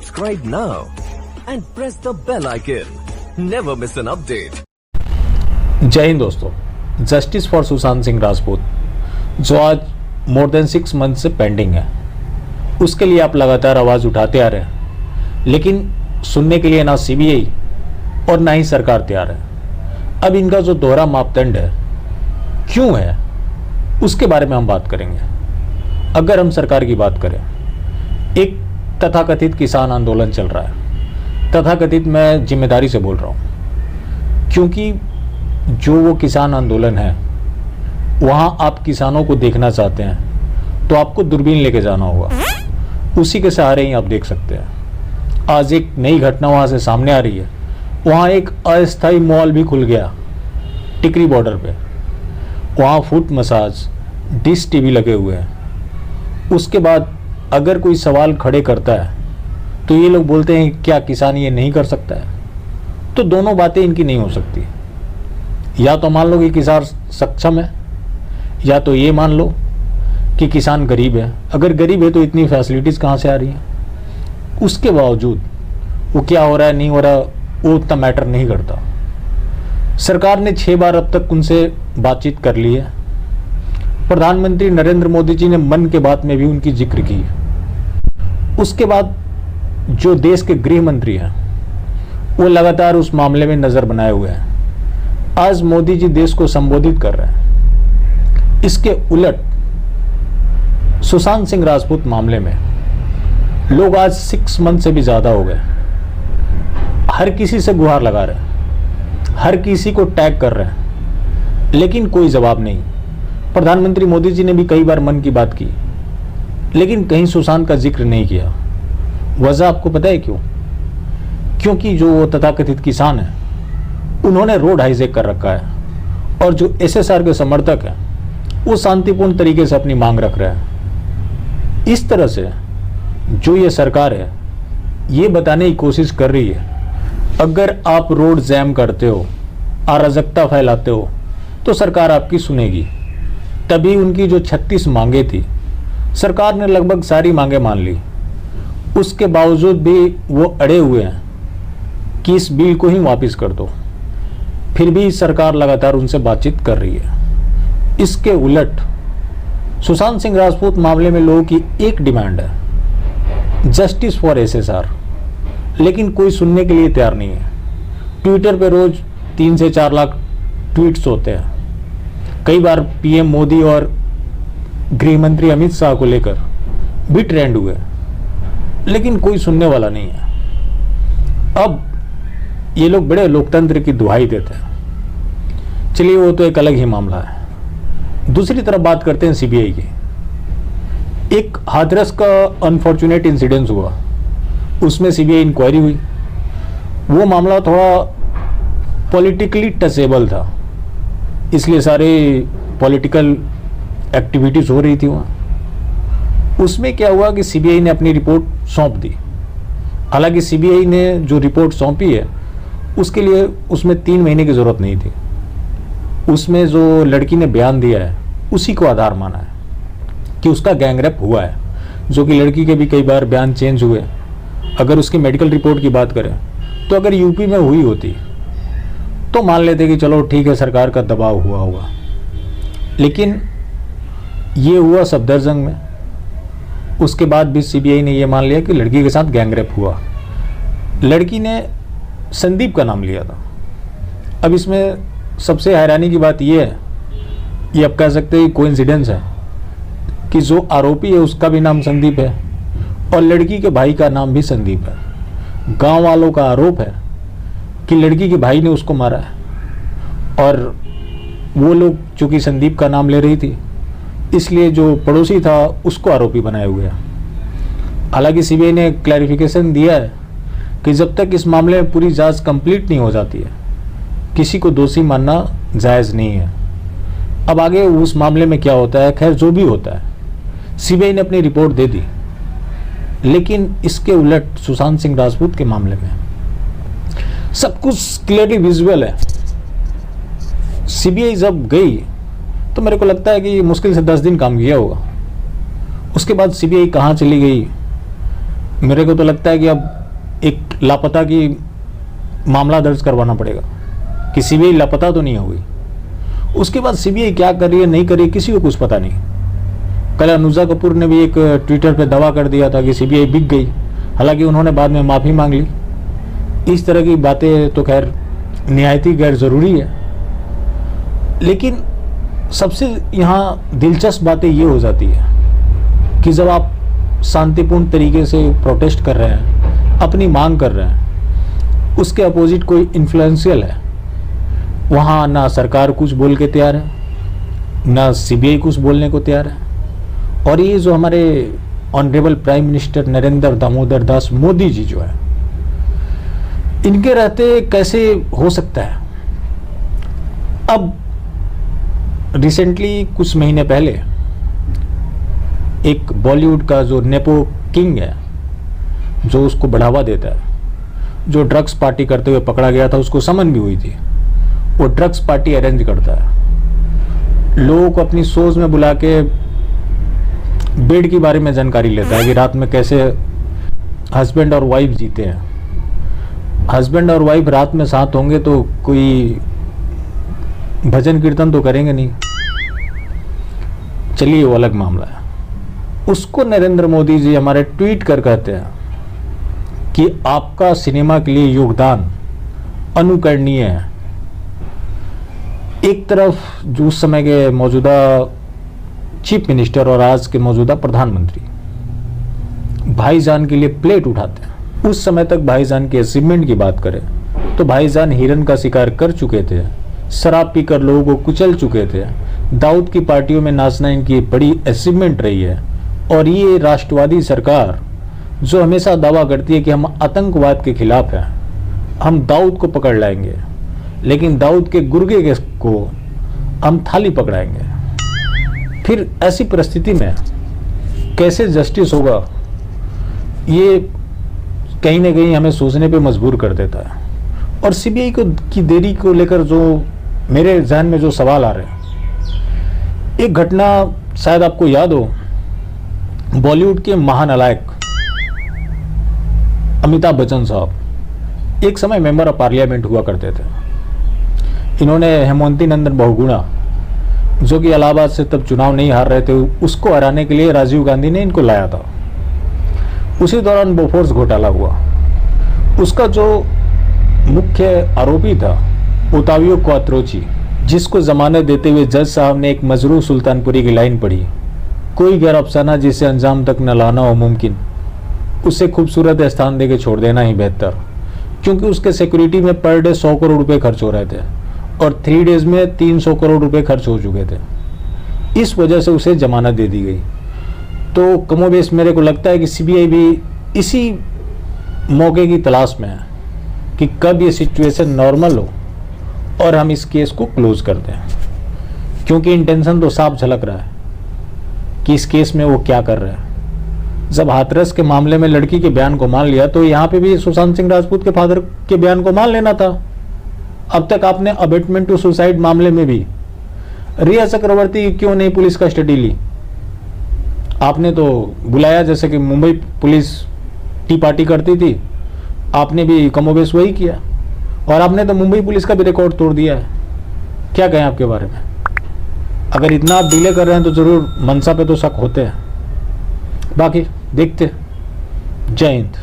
Subscribe now and press the bell icon. Never miss an update. जय हिंद दोस्तों। Justice for Sushant Singh Rajput जो आज more than 6 month से pending है, उसके लिए आप लगातार आवाज़ उठाते आ रहे हैं, लेकिन सुनने के लिए ना सीबीआई और ना ही सरकार तैयार है। अब इनका जो दोहरा मापदंड है क्यों है, उसके बारे में हम बात करेंगे। अगर हम सरकार की बात करें, एक तथाकथित किसान आंदोलन चल रहा है। तथाकथित मैं जिम्मेदारी से बोल रहा हूँ, क्योंकि जो वो किसान आंदोलन है वहाँ आप किसानों को देखना चाहते हैं तो आपको दूरबीन लेके जाना होगा। उसी के सहारे ही आप देख सकते हैं। आज एक नई घटना वहाँ से सामने आ रही है। वहाँ एक अस्थायी मॉल भी खुल गया टिकरी बॉर्डर पे। वहाँ फुट मसाज, डिश टीवी लगे हुए हैं। उसके बाद अगर कोई सवाल खड़े करता है तो ये लोग बोलते हैं क्या किसान ये नहीं कर सकता है। तो दोनों बातें इनकी नहीं हो सकती। या तो मान लो कि किसान सक्षम है, या तो ये मान लो कि किसान गरीब है। अगर गरीब है तो इतनी फैसिलिटीज़ कहाँ से आ रही हैं। उसके बावजूद वो क्या हो रहा है नहीं हो रहा वो उतना मैटर नहीं करता। सरकार ने 6 बार अब तक उनसे बातचीत कर ली है। प्रधानमंत्री नरेंद्र मोदी जी ने मन की बात में भी उनकी जिक्र की। उसके बाद जो देश के गृह मंत्री हैं वो लगातार उस मामले में नज़र बनाए हुए हैं। आज मोदी जी देश को संबोधित कर रहे हैं। इसके उलट सुशांत सिंह राजपूत मामले में लोग आज 6 मंथ से भी ज़्यादा हो गए, हर किसी से गुहार लगा रहे हैं, हर किसी को टैग कर रहे हैं, लेकिन कोई जवाब नहीं। प्रधानमंत्री मोदी जी ने भी कई बार मन की बात की, लेकिन कहीं सुशांत का जिक्र नहीं किया। वजह आपको पता है क्यों? क्योंकि जो तथाकथित किसान है उन्होंने रोड हाईजैक कर रखा है और जो एसएसआर के समर्थक हैं वो शांतिपूर्ण तरीके से अपनी मांग रख रहे हैं। इस तरह से जो ये सरकार है ये बताने की कोशिश कर रही है अगर आप रोड जैम करते हो, अराजकता फैलाते हो तो सरकार आपकी सुनेगी। तभी उनकी जो 36 मांगे थी सरकार ने लगभग सारी मांगे मान ली। उसके बावजूद भी वो अड़े हुए हैं कि इस बिल को ही वापस कर दो। फिर भी सरकार लगातार उनसे बातचीत कर रही है। इसके उलट सुशांत सिंह राजपूत मामले में लोगों की एक डिमांड है, जस्टिस फॉर एसएसआर, लेकिन कोई सुनने के लिए तैयार नहीं है। ट्विटर पे रोज 3 से 4 लाख ट्वीट्स होते हैं। कई बार पीएम मोदी और गृह मंत्री अमित शाह को लेकर भी ट्रेंड हुए, लेकिन कोई सुनने वाला नहीं है। अब ये लोग बड़े लोकतंत्र की दुहाई देते हैं। चलिए वो तो एक अलग ही मामला है। दूसरी तरफ बात करते हैं सीबीआई की। एक हाथरस का अनफॉर्चुनेट इंसिडेंस हुआ, उसमें सीबीआई इंक्वायरी हुई। वो मामला थोड़ा पॉलिटिकली टचेबल था, इसलिए सारे पॉलिटिकल एक्टिविटीज़ हो रही थी वहाँ। उसमें क्या हुआ कि सीबीआई ने अपनी रिपोर्ट सौंप दी। हालांकि सीबीआई ने जो रिपोर्ट सौंपी है उसके लिए उसमें 3 महीने की ज़रूरत नहीं थी। उसमें जो लड़की ने बयान दिया है उसी को आधार माना है कि उसका गैंगरेप हुआ है, जो कि लड़की के भी कई बार बयान चेंज हुए। अगर उसकी मेडिकल रिपोर्ट की बात करें तो अगर यूपी में हुई होती तो मान लेते कि चलो ठीक है सरकार का दबाव हुआ होगा, लेकिन ये हुआ सफदरजंग में। उसके बाद भी सीबीआई ने ये मान लिया कि लड़की के साथ गैंगरेप हुआ। लड़की ने संदीप का नाम लिया था। अब इसमें सबसे हैरानी की बात ये है, ये आप कह सकते हैं कोइंसिडेंस है कि जो आरोपी है उसका भी नाम संदीप है और लड़की के भाई का नाम भी संदीप है। गांव वालों का आरोप है कि लड़की के भाई ने उसको मारा है और वो लोग चूंकि संदीप का नाम ले रही थी इसलिए जो पड़ोसी था उसको आरोपी बनाए हुए हैं। हालांकि सीबीआई ने क्लैरिफिकेशन दिया है कि जब तक इस मामले में पूरी जांच कंप्लीट नहीं हो जाती है किसी को दोषी मानना जायज़ नहीं है। अब आगे उस मामले में क्या होता है, खैर जो भी होता है, सीबीआई ने अपनी रिपोर्ट दे दी। लेकिन इसके उलट सुशांत सिंह राजपूत के मामले में सब कुछ क्लियरली विजुअल है। सीबीआई जब गई तो मेरे को लगता है कि मुश्किल से 10 दिन काम किया होगा। उसके बाद सीबीआई कहाँ चली गई मेरे को तो लगता है कि अब एक लापता की मामला दर्ज करवाना पड़ेगा कि सीबीआई लापता तो नहीं हुई। उसके बाद सीबीआई क्या कर रही है नहीं कर रही है किसी को कुछ पता नहीं। कल अनुजा कपूर ने भी एक ट्विटर पे दावा कर दिया था कि सीबीआई बिक गई, हालांकि उन्होंने बाद में माफ़ी मांग ली। इस तरह की बातें तो खैर निहायत ही गैर ज़रूरी है, लेकिन सबसे यहाँ दिलचस्प बातें ये हो जाती है कि जब आप शांतिपूर्ण तरीके से प्रोटेस्ट कर रहे हैं, अपनी मांग कर रहे हैं, उसके अपोजिट कोई इन्फ्लुएंशियल है, वहाँ ना सरकार कुछ बोल के तैयार है, ना सीबीआई कुछ बोलने को तैयार है। और ये जो हमारे honourable prime minister Narendra Damodar Das Modi ji जो है, इनके रहते कैसे हो सकता है। अब रिसेंटली कुछ महीने पहले एक बॉलीवुड का जो नेपो किंग है, जो उसको बढ़ावा देता है, जो ड्रग्स पार्टी करते हुए पकड़ा गया था, उसको समन भी हुई थी। वो ड्रग्स पार्टी अरेंज करता है, लोगों को अपनी सोच में बुला के बेड के बारे में जानकारी लेता है कि रात में कैसे हस्बैंड और वाइफ जीते हैं। हस्बैंड और वाइफ रात में साथ होंगे तो कोई भजन कीर्तन तो करेंगे नहीं। चलिए वो अलग मामला है। उसको नरेंद्र मोदी जी हमारे ट्वीट कर कहते हैं कि आपका सिनेमा के लिए योगदान अनुकरणीय है। एक तरफ जो उस समय के मौजूदा चीफ मिनिस्टर और आज के मौजूदा प्रधानमंत्री भाईजान के लिए प्लेट उठाते हैं। उस समय तक भाईजान के अचीवमेंट की बात करें तो भाईजान हिरन का शिकार कर चुके थे, शराब पीकर लोगों को कुचल चुके थे, दाऊद की पार्टियों में नाचना इनकी बड़ी अचीवमेंट रही है। और ये राष्ट्रवादी सरकार जो हमेशा दावा करती है कि हम आतंकवाद के खिलाफ हैं, हम दाऊद को पकड़ लाएंगे, लेकिन दाऊद के गुर्गे को हम थाली पकड़ाएंगे। फिर ऐसी परिस्थिति में कैसे जस्टिस होगा, ये कहीं ना कहीं हमें सोचने पे मजबूर कर देता है। और सीबीआई को की देरी को लेकर जो मेरे ज़हन में जो सवाल आ रहे हैं, एक घटना शायद आपको याद हो, बॉलीवुड के महानायक अमिताभ बच्चन साहब एक समय मेंबर ऑफ पार्लियामेंट हुआ करते थे। इन्होंने हेमवंती नंदन बहुगुणा, जो कि इलाहाबाद से तब चुनाव नहीं हार रहे थे, उसको हराने के लिए राजीव गांधी ने इनको लाया था। उसी दौरान बोफोर्स घोटाला हुआ। उसका जो मुख्य आरोपी था ओतावियो क्वात्रोची, जिसको जमानत देते हुए जज साहब ने एक मजरूह सुल्तानपुरी की लाइन पढ़ी, कोई गैर अफसाना जिसे अंजाम तक न लाना हो मुमकिन, उसे खूबसूरत स्थान देके छोड़ देना ही बेहतर। क्योंकि उसके सिक्योरिटी में पर डे 100 करोड़ रुपए खर्च हो रहे थे और 3 डेज में 300 करोड़ रुपए खर्च हो चुके थे। इस वजह से उसे जमानत दे दी गई। तो कमोबेश मेरे को लगता है कि सीबीआई भी इसी मौके की तलाश में है कि कब ये सिचुएशन नॉर्मल हो और हम इस केस को क्लोज कर दें। क्योंकि इंटेंशन तो साफ झलक रहा है कि इस केस में वो क्या कर रहे हैं। जब हाथरस के मामले में लड़की के बयान को मान लिया तो यहाँ पे भी सुशांत सिंह राजपूत के फादर के बयान को मान लेना था। अब तक आपने अबेटमेंट टू सुसाइड मामले में भी रिया चक्रवर्ती क्यों नहीं पुलिस कस्टडी ली? आपने तो बुलाया, जैसे कि मुंबई पुलिस टी पार्टी करती थी, आपने भी कमोबेश वही किया और आपने तो मुंबई पुलिस का भी रिकॉर्ड तोड़ दिया है। क्या कहें आपके बारे में? अगर इतना आप डिले कर रहे हैं तो जरूर मंशा पे तो शक होते हैं। बाकी देखते। जय हिंद।